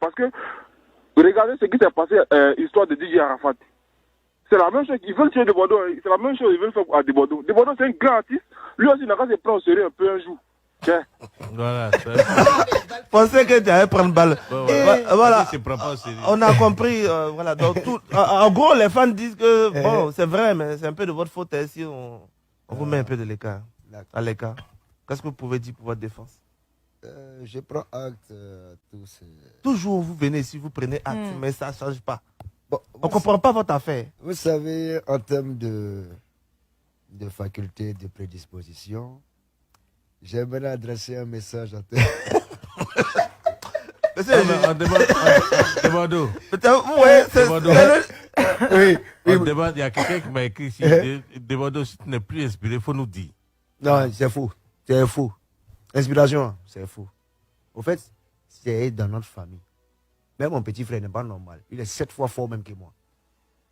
Parce que, regardez ce qui s'est passé, histoire de DJ Arafat. C'est la même chose, ils veulent tuer Debordo, c'est la même chose qu'ils veulent faire à Debordo. Debordo, c'est un grand artiste, lui aussi, il n'a qu'à se prendre au sérieux un peu un jour. Tiens. Voilà. Je pensais que tu allais prendre balle. Voilà, on a compris, voilà. Donc, en gros, les fans disent que, bon, c'est vrai, mais c'est un peu de votre faute si on vous met un peu de l'écart, à l'écart. Qu'est-ce que vous pouvez dire pour votre défense? Je prends acte tous. Toujours, vous venez ici, vous prenez acte, mais ça ne change pas. Bon, on ne comprend pas votre affaire. Vous savez, en termes de faculté, de prédisposition, j'aimerais adresser un message à toi. On demande d'eau. Oui. Il y a quelqu'un qui m'a écrit ici. Demande d'eau, si tu n'es plus inspiré, il faut nous dire. Non, c'est faux. C'est faux. Inspiration, c'est faux. Au fait, c'est dans notre famille. Même mon petit frère n'est pas normal. Il est 7 fois fort même que moi.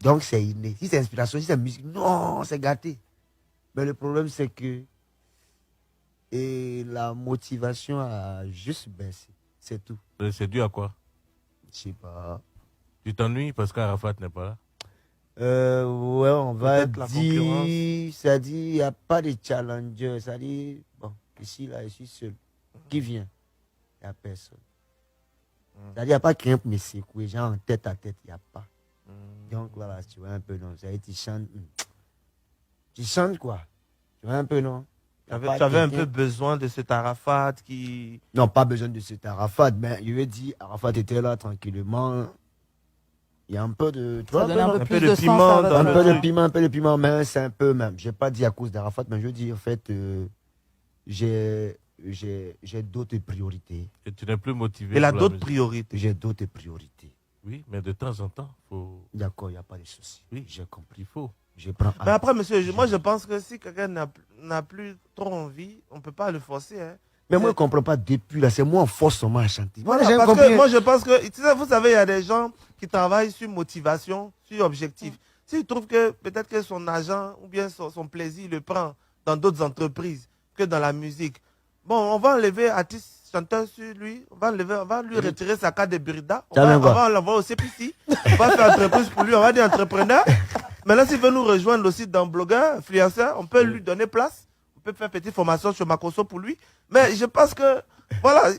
Donc c'est inné. Si c'est inspiration, si c'est musique, non, c'est gâté. Mais le problème, c'est que la motivation a juste baissé. C'est tout. C'est dû à quoi? Je sais pas. Tu t'ennuies parce qu'Arafat n'est pas là? Ouais, on va dire, c'est-à-dire, il n'y a pas de challenger. C'est-à-dire, bon, ici, là, je suis seul. Qui vient? Il n'y a personne. C'est-à-dire, il n'y a pas quelqu'un pour me secouer, genre en tête à tête, il n'y a pas. Donc, voilà, tu vois un peu, non? Ça, tu chantes. Tu chantes quoi? Tu vois un peu, non? Tu avais un peu besoin de cet Arafat qui... Non, pas besoin de cet Arafat, mais je veux dire, Arafat était là tranquillement. Il y a un peu de... Tu vois, un peu de piment. Un peu de piment, mais c'est un peu même. Je n'ai pas dit à cause d'Arafat, mais je veux dire, en fait, j'ai d'autres priorités. Et tu n'es plus motivé. Il a d'autres priorités. J'ai d'autres priorités. Oui, mais de temps en temps, il faut... D'accord, il n'y a pas de souci. Oui, j'ai compris. Il faut. Je prends mais après, monsieur, moi je pense que si quelqu'un n'a plus trop envie, on ne peut pas le forcer. Hein. Mais moi, je ne comprends pas depuis là. C'est moi, on force seulement à chanter. Voilà, parce que moi, je pense que, vous savez, il y a des gens qui travaillent sur motivation, sur objectif. S'il trouve que peut-être que son agent ou bien son plaisir le prend dans d'autres entreprises que dans la musique, bon, on va enlever artiste chanteur sur lui, on va lui retirer sa carte de Burida, on va l'envoyer au CPC, on va faire entreprise pour lui, on va dire entrepreneur. Maintenant, s'il veut nous rejoindre aussi dans blogueur, influenceur, on peut lui donner place. On peut faire une petite formation sur Makoso pour lui. Mais je pense que, voilà.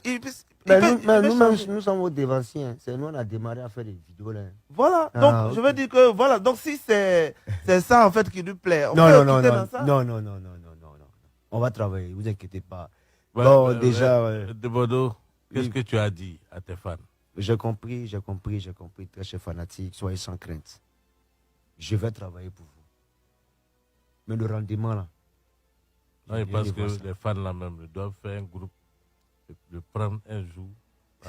Nous sommes aux dévanciers. C'est nous, on a démarré à faire des vidéos. Là. Voilà. Donc, je veux dire que, voilà. Donc, si c'est ça, en fait, qui lui plaît, on peut quitter dans ça. Non. On va travailler, ne vous inquiétez pas. Bon, déjà. Debordo, qu'est-ce que tu as dit à tes fans? J'ai compris. Très cher fanatique, soyez sans crainte. Je vais travailler pour vous. Mais le rendement là. Non, je pense que les fans là même doivent faire un groupe, de prendre un jour,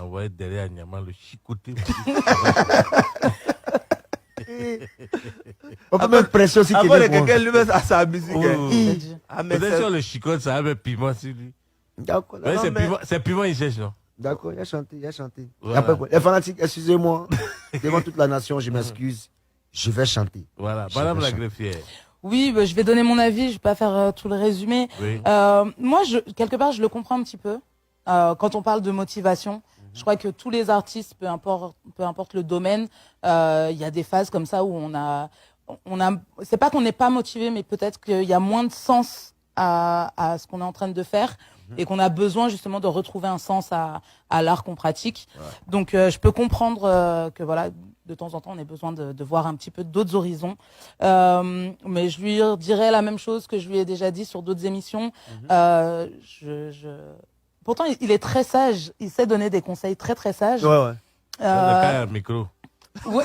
envoyer derrière Niaman le chicoter. On peut mettre pression si quelqu'un lui met à sa musique. Peut-être sur le chicote, ça a un piment sur lui. D'accord. C'est piment, il cherche, non? D'accord, il a chanté. Voilà. Les fanatiques, excusez-moi. Devant toute la nation, je m'excuse. Je vais chanter. Voilà, madame la greffière. Oui, je vais donner mon avis, je ne vais pas faire tout le résumé. Oui. Moi, quelque part, je le comprends un petit peu. Quand on parle de motivation, je crois que tous les artistes, peu importe le domaine, il y a des phases comme ça où c'est pas qu'on n'est pas motivé, mais peut-être qu'il y a moins de sens à ce qu'on est en train de faire et qu'on a besoin justement de retrouver un sens à l'art qu'on pratique. Ouais. Donc, je peux comprendre que voilà, de temps en temps, on a besoin de voir un petit peu d'autres horizons. Mais je lui dirais la même chose que je lui ai déjà dit sur d'autres émissions. Pourtant, il est très sage. Il sait donner des conseils très, très sages. Ouais. Un micro. Ouais,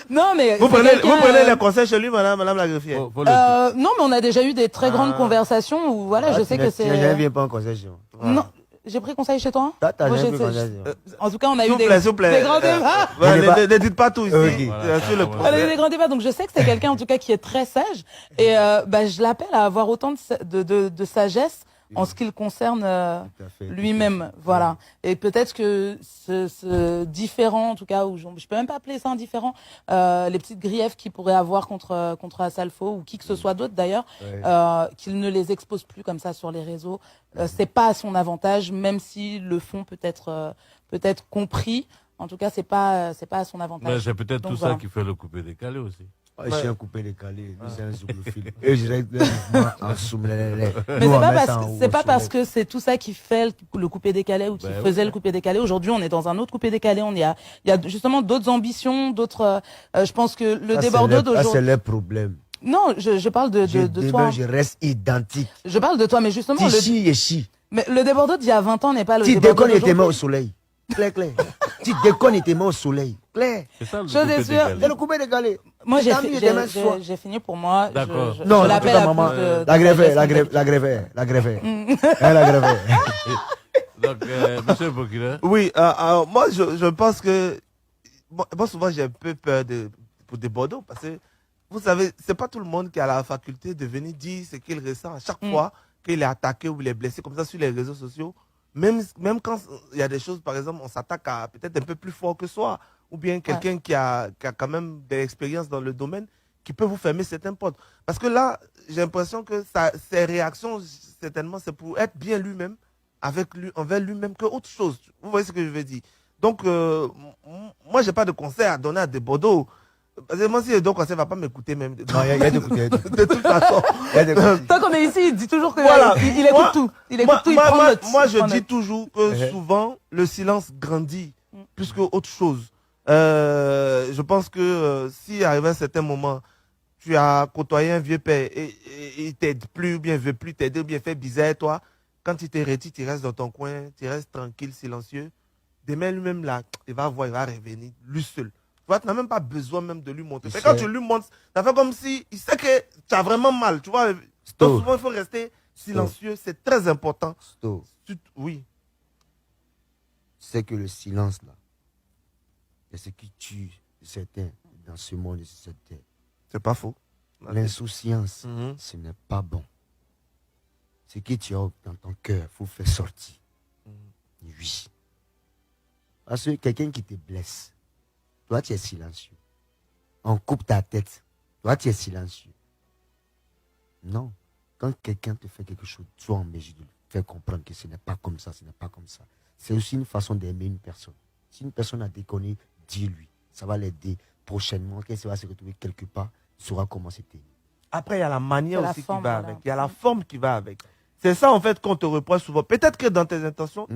non, mais vous prenez les conseils chez lui, madame la greffière. Non, mais on a déjà eu des très grandes conversations où voilà, je sais que c'est. Je viens pas en conseil chez moi. Non. J'ai pris conseil chez toi? En tout cas, on a eu des grands débats. Ne dites pas tout ici. On a eu des grands débats, donc je sais que c'est quelqu'un en tout cas qui est très sage. Et je l'appelle à avoir autant de sagesse en ce qui le concerne lui-même. Voilà. Et peut-être que ce différent, en tout cas, où je peux même pas appeler ça indifférent, les petites griefs qu'il pourrait avoir contre Asalfo ou qui que ce soit d'autre d'ailleurs, qu'il ne les expose plus comme ça sur les réseaux. C'est pas à son avantage, même si le fond peut être peut-être compris. En tout cas, c'est pas à son avantage. Mais c'est peut-être Donc, tout voilà. ça qui fait le coupé décalé aussi. Je suis un coupé décalé, lui c'est un zouglophile. Et je dirais que le mouvement en soumlélé. Mais c'est pas parce que c'est tout ça qui fait le coupé décalé ou qui faisait le coupé décalé. Aujourd'hui, on est dans un autre coupé décalé. Il y a justement d'autres ambitions, d'autres. Je pense que le débordeur d'aujourd'hui. C'est le problème. Non, je parle de toi. Je reste identique. Je parle de toi, mais justement. Mais le débordeur d'il y a 20 ans n'est pas le débordeur d'aujourd'hui. Tu déconnes, était au soleil. Claire. Tu déconnes, était au soleil. Claire. C'est ça le Je coupé suis sûre. décalé. Et le coupé décalé. Moi, j'ai fini pour moi. D'accord. Non, je l'appelle à maman. plus de- La grève, la grève. La grève. Donc, monsieur le procureur. Oui, moi, je pense que. Moi, souvent, j'ai un peu peur pour des Bordeaux parce que, vous savez, c'est pas tout le monde qui a la faculté de venir dire ce qu'il ressent à chaque fois qu'il est attaqué ou il est blessé, comme ça, sur les réseaux sociaux. Même quand il y a des choses, par exemple, on s'attaque à peut-être un peu plus fort que soi, ou bien quelqu'un qui a quand même de l'expérience dans le domaine, qui peut vous fermer certaines portes. Parce que là, j'ai l'impression que ses réactions, certainement, c'est pour être bien lui-même, envers lui-même, que autre chose. Vous voyez ce que je veux dire? Donc, moi, j'ai pas de conseil à donner à des Bordeaux. Parce que moi, si le conseil va pas m'écouter même. Non, il y a d'écouter. De toute façon. Tant qu'on est ici, il dit toujours que Voilà. il écoute tout. Il écoute tout, il prend note. Moi, Il je prend dis note. toujours que souvent, le silence grandit plus qu'autre chose. Je pense que si arrivé à un certain moment, tu as côtoyé un vieux père et il t'aide plus, ou bien il veut plus t'aider, ou bien fait bizarre, toi, quand il te retire, tu restes dans ton coin, tu restes tranquille, silencieux. Demain, lui-même, là, il va voir, il va revenir, lui seul. Tu n'as même pas besoin même de lui montrer. Mais quand tu lui montres, ça fait comme si il sait que tu as vraiment mal. Tu vois. Donc souvent, il faut rester silencieux. C'est très important. Oui. C'est que le silence, là, c'est ce qui tue certains dans ce monde et sur cette terre. C'est pas faux. L'insouciance, ce n'est pas bon. Ce que tu as dans ton cœur, il faut faire sortir. Oui. Parce que quelqu'un qui te blesse, toi, tu es silencieux. On coupe ta tête. Toi, tu es silencieux. Non. Quand quelqu'un te fait quelque chose, tu es en mesure de lui faire comprendre que ce n'est pas comme ça, ce n'est pas comme ça. C'est aussi une façon d'aimer une personne. Si une personne a déconné, dis-lui. Ça va l'aider prochainement. Quand il va se retrouver quelque part, il saura comment c'était. Après, il y a la manière la aussi forme, qui va voilà. avec. Il y a la forme qui va avec. C'est ça, en fait, qu'on te reproche souvent. Peut-être que dans tes intentions,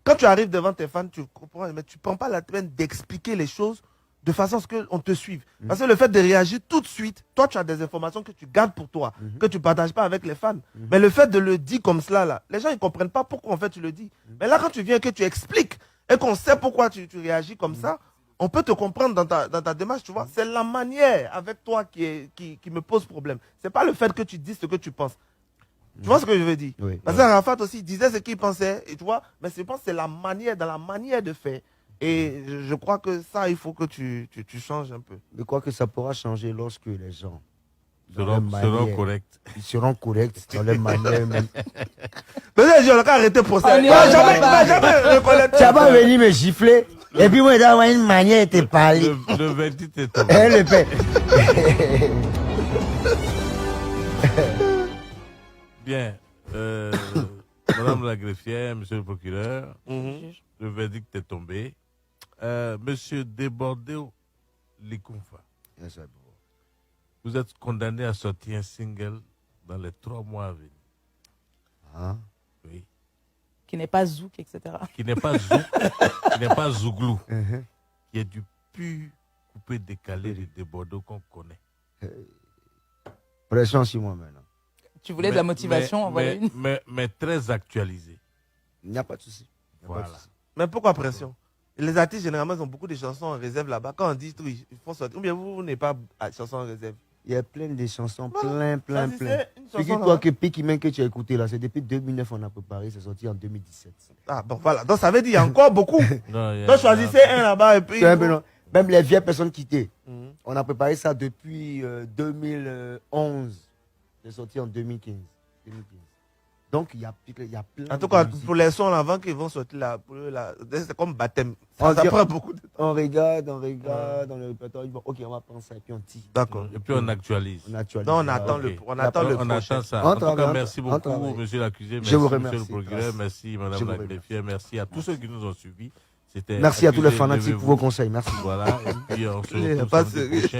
quand tu arrives devant tes fans, tu comprends, mais tu ne prends pas la peine d'expliquer les choses de façon à ce qu'on te suive. Parce que le fait de réagir tout de suite, toi, tu as des informations que tu gardes pour toi, que tu ne partages pas avec les fans. Mais le fait de le dire comme cela, là, les gens ne comprennent pas pourquoi en fait tu le dis. Mais là, quand tu viens, que tu expliques et qu'on sait pourquoi tu réagis comme ça, on peut te comprendre dans ta démarche, tu vois. C'est la manière avec toi qui me pose problème. Ce n'est pas le fait que tu dises ce que tu penses. Tu vois ce que je veux dire? Oui. Parce que Arafat aussi disait ce qu'il pensait, et tu vois, mais je pense que c'est la manière, dans la manière de faire. Et je crois que ça, il faut que tu changes un peu. Je crois que ça pourra changer lorsque les gens Seront corrects. Ils seront corrects dans leur manière même. Peut-être que je vais arrêter pour ça. On ira Jamais reconnaître. Tu vas pas venir me gifler. Et puis moi, je dois avoir une manière de te parler. Le verdict est tombé. Le père. Bien. Madame la greffière, monsieur le procureur, le verdict est tombé. Monsieur Débordéo Likunfa, vous êtes condamné à sortir un single dans les 3 mois à venir. Hein? Oui. Qui n'est pas zouk, etc. Qui n'est pas zouk, qui n'est pas zouglou, qui est du pur coupé décalé de Débordéo qu'on connaît. Pression sur moi maintenant. Tu voulais de la motivation, en voilà une. Mais très actualisé. Il n'y a pas de souci. Voilà. Mais pourquoi pression? Les artistes, généralement, ils ont beaucoup de chansons en réserve là-bas. Quand on dit, oui, ils font sortir. Ou bien vous n'êtes pas à chansons en réserve. Il y a plein de chansons, Voilà. plein. Choisissez une chanson, Figure-toi là. que Pikimen que tu as écouté là, c'est depuis 2009 on a préparé, c'est sorti en 2017. Ah, bon, voilà. Donc, ça veut dire qu'il y a encore beaucoup. Non, il y a- Donc, choisissez un là-bas et puis. C'est un peu long. Même les vieilles personnes quittées, Mhm. on a préparé ça depuis 2011. C'est sorti en 2015. Donc il y a plein En tout cas, de musiques. pour les sons avant qu'ils vont sortir là, pour eux, là, c'est comme baptême. On Ça dit- prend beaucoup de temps. On regarde dans le répertoire, ils vont, ok, on va prendre ça et puis on tire. D'accord. Et puis on actualise. On actualise. Non, on attend Ok. le, on attend le On prochain. attend ça. On En tout cas, travaille, merci on beaucoup, travaille. monsieur l'accusé. Je Merci, vous monsieur remercie. le procureur. Grâce. Merci, Je madame vous la remercie. greffière. Merci à tous ceux qui nous ont suivis. Merci à tous les fanatiques pour vos conseils. Merci. Voilà, et puis on se Il y a retrouve pas samedi de- prochain.